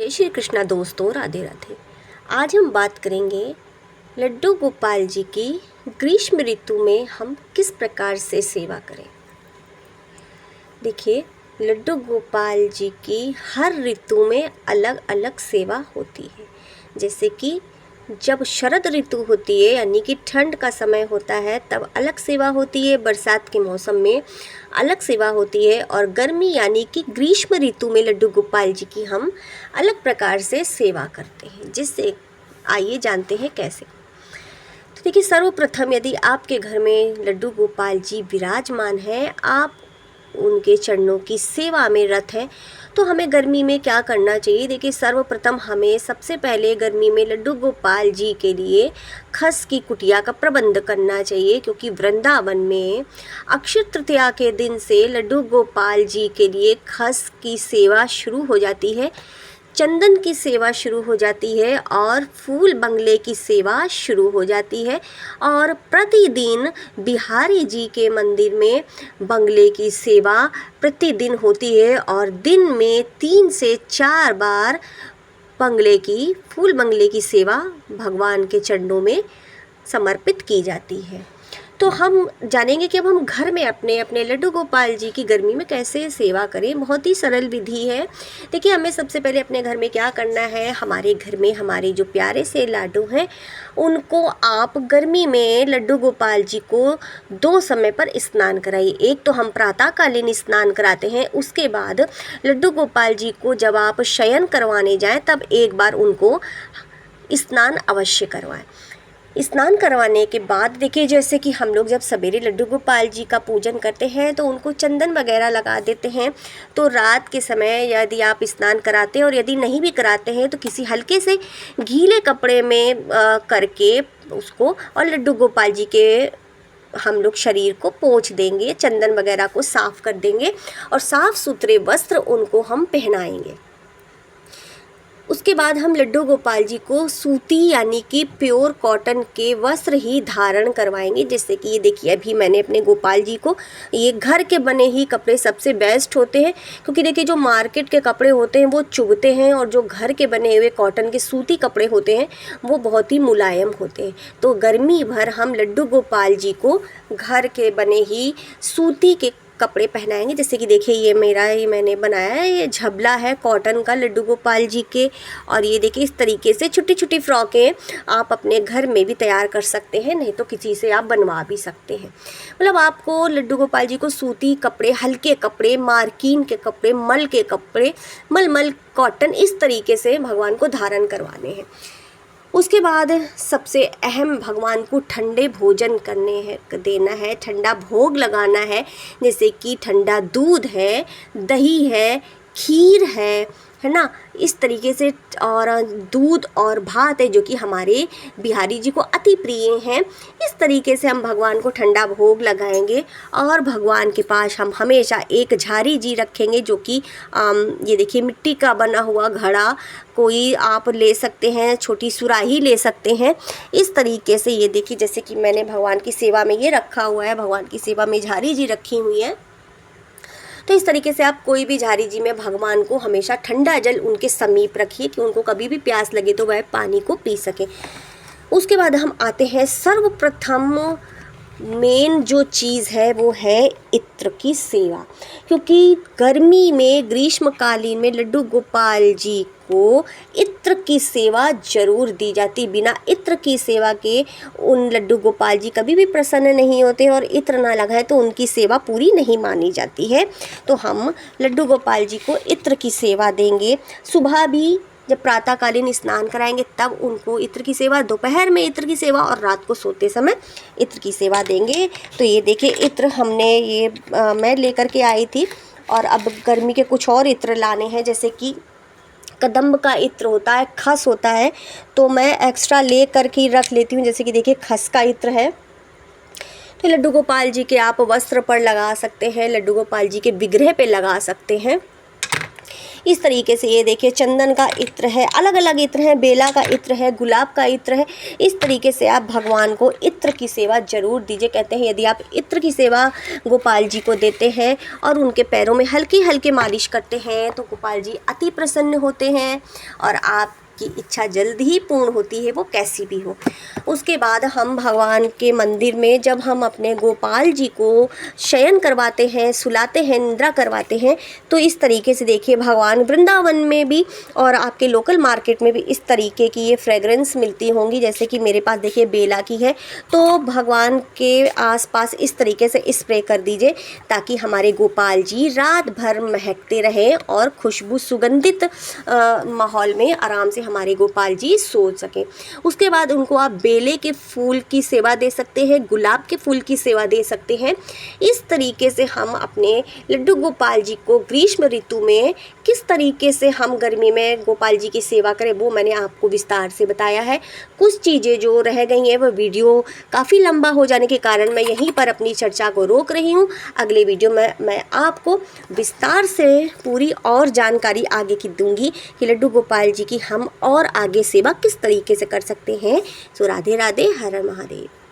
जय श्री कृष्णा दोस्तों, राधे राधे। आज हम बात करेंगे लड्डू गोपाल जी की ग्रीष्म ऋतु में हम किस प्रकार से सेवा करें। देखिए, लड्डू गोपाल जी की हर ऋतु में अलग अलग सेवा होती है। जैसे कि जब शरद ऋतु होती है यानी कि ठंड का समय होता है तब अलग सेवा होती है, बरसात के मौसम में अलग सेवा होती है, और गर्मी यानी कि ग्रीष्म ऋतु में लड्डू गोपाल जी की हम अलग प्रकार से सेवा करते हैं। जिससे आइए जानते हैं कैसे। तो देखिए, सर्वप्रथम यदि आपके घर में लड्डू गोपाल जी विराजमान हैं, आप उनके चरणों की सेवा में रत है, तो हमें गर्मी में क्या करना चाहिए। देखिए, सर्वप्रथम हमें सबसे पहले गर्मी में लड्डू गोपाल जी के लिए खस की कुटिया का प्रबंध करना चाहिए, क्योंकि वृंदावन में अक्षय तृतीया के दिन से लड्डू गोपाल जी के लिए खस की सेवा शुरू हो जाती है, चंदन की सेवा शुरू हो जाती है और फूल बंगले की सेवा शुरू हो जाती है। और प्रतिदिन बिहारी जी के मंदिर में बंगले की सेवा प्रतिदिन होती है, और दिन में 3 से 4 बार फूल बंगले की सेवा भगवान के चरणों में समर्पित की जाती है। तो हम जानेंगे कि अब हम घर में अपने लड्डू गोपाल जी की गर्मी में कैसे सेवा करें। बहुत ही सरल विधि है। देखिए, हमें सबसे पहले अपने घर में क्या करना है। हमारे घर में हमारे जो प्यारे से लाडू हैं, उनको आप गर्मी में लड्डू गोपाल जी को 2 समय पर स्नान कराइए। एक तो हम प्रातःकालीन स्नान कराते हैं, उसके बाद लड्डू गोपाल जी को जब आप शयन करवाने जाएं तब एक बार उनको स्नान अवश्य करवाएं। स्नान करवाने के बाद देखिए, जैसे कि हम लोग जब सवेरे लड्डू गोपाल जी का पूजन करते हैं तो उनको चंदन वगैरह लगा देते हैं। तो रात के समय यदि आप स्नान कराते हैं और यदि नहीं भी कराते हैं तो किसी हल्के से गीले कपड़े में करके उसको और लड्डू गोपाल जी के हम लोग शरीर को पोंछ देंगे, चंदन वगैरह को साफ़ कर देंगे और साफ़ सुथरे वस्त्र उनको हम पहनाएंगे। उसके बाद हम लड्डू गोपाल जी को सूती यानी कि प्योर कॉटन के वस्त्र ही धारण करवाएंगे। जैसे कि ये देखिए, अभी मैंने अपने गोपाल जी को, ये घर के बने ही कपड़े सबसे बेस्ट होते हैं, क्योंकि देखिए जो मार्केट के कपड़े होते हैं वो चुभते हैं, और जो घर के बने हुए कॉटन के सूती कपड़े होते हैं वो बहुत ही मुलायम होते हैं। तो गर्मी भर हम लड्डू गोपाल जी को घर के बने ही सूती के कपड़े पहनाएंगे। जैसे कि देखिए, ये मैंने बनाया है, ये झबला है कॉटन का लड्डू गोपाल जी के। और ये देखिए, इस तरीके से छोटी छोटी फ्रॉकें आप अपने घर में भी तैयार कर सकते हैं, नहीं तो किसी से आप बनवा भी सकते हैं। मतलब आपको लड्डू गोपाल जी को सूती कपड़े, हल्के कपड़े, मार्किन के कपड़े, मल के कपड़े, मलमल कॉटन, इस तरीके से भगवान को धारण करवाने हैं। उसके बाद सबसे अहम, भगवान को ठंडे भोजन देना है, ठंडा भोग लगाना है। जैसे कि ठंडा दूध है, दही है, खीर है ना, इस तरीके से, और दूध और भात है जो कि हमारे बिहारी जी को अति प्रिय हैं। इस तरीके से हम भगवान को ठंडा भोग लगाएंगे। और भगवान के पास हम हमेशा एक झारी जी रखेंगे, जो कि ये देखिए मिट्टी का बना हुआ घड़ा कोई आप ले सकते हैं, छोटी सुराही ले सकते हैं। इस तरीके से ये देखिए, जैसे कि मैंने भगवान की सेवा में ये रखा हुआ है, भगवान की सेवा में झारी जी रखी हुई है। तो इस तरीके से आप कोई भी झारी जी में भगवान को हमेशा ठंडा जल उनके समीप रखिए कि उनको कभी भी प्यास लगे तो वह पानी को पी सके। उसके बाद हम आते हैं, सर्वप्रथम मेन जो चीज़ है वो है इत्र की सेवा, क्योंकि गर्मी में, ग्रीष्मकालीन में लड्डू गोपाल जी को इत्र की सेवा जरूर दी जाती। बिना इत्र की सेवा के उन लड्डू गोपाल जी कभी भी प्रसन्न नहीं होते, और इत्र ना लगाए तो उनकी सेवा पूरी नहीं मानी जाती है। तो हम लड्डू गोपाल जी को इत्र की सेवा देंगे। सुबह भी जब प्रातःकालीन स्नान कराएंगे तब उनको इत्र की सेवा, दोपहर में इत्र की सेवा, और रात को सोते समय इत्र की सेवा देंगे। तो ये देखिए, इत्र हमने ये मैं लेकर के आई थी, और अब गर्मी के कुछ और इत्र लाने हैं। जैसे कि कदम्ब का इत्र होता है, खस होता है, तो मैं एक्स्ट्रा ले करके ही रख लेती हूँ। जैसे कि देखिए, खस का इत्र है, तो लड्डू गोपाल जी के आप वस्त्र पर लगा सकते हैं, लड्डू गोपाल जी के विग्रह पे लगा सकते हैं। इस तरीके से ये देखिए चंदन का इत्र है, अलग अलग इत्र है, बेला का इत्र है, गुलाब का इत्र है। इस तरीके से आप भगवान को इत्र की सेवा जरूर दीजिए। कहते हैं यदि आप इत्र की सेवा गोपाल जी को देते हैं और उनके पैरों में हल्की हल्की मालिश करते हैं तो गोपाल जी अति प्रसन्न होते हैं और आप की इच्छा जल्द ही पूर्ण होती है, वो कैसी भी हो। उसके बाद हम भगवान के मंदिर में जब हम अपने गोपाल जी को शयन करवाते हैं, सुलाते हैं, निद्रा करवाते हैं, तो इस तरीके से देखिए भगवान वृंदावन में भी और आपके लोकल मार्केट में भी इस तरीके की ये फ्रेगरेंस मिलती होंगी। जैसे कि मेरे पास देखिए बेला की है, तो भगवान के आसपास इस तरीके से स्प्रे कर दीजिए ताकि हमारे गोपाल जी रात भर महकते रहें और खुशबू सुगंधित माहौल में आराम से हमारे गोपाल जी सो सकें। उसके बाद उनको आप बेले के फूल की सेवा दे सकते हैं, गुलाब के फूल की सेवा दे सकते हैं। इस तरीके से हम अपने लड्डू गोपाल जी को ग्रीष्म ऋतु में किस तरीके से हम गर्मी में गोपाल जी की सेवा करें वो मैंने आपको विस्तार से बताया है। कुछ चीज़ें जो रह गई हैं वह वीडियो काफ़ी लंबा हो जाने के कारण मैं यहीं पर अपनी चर्चा को रोक रही हूँ। अगले वीडियो में मैं आपको विस्तार से पूरी और जानकारी आगे की दूंगी कि लड्डू गोपाल जी की हम और आगे सेवा किस तरीके से कर सकते हैं। सो राधे राधे, हर हर महादेव।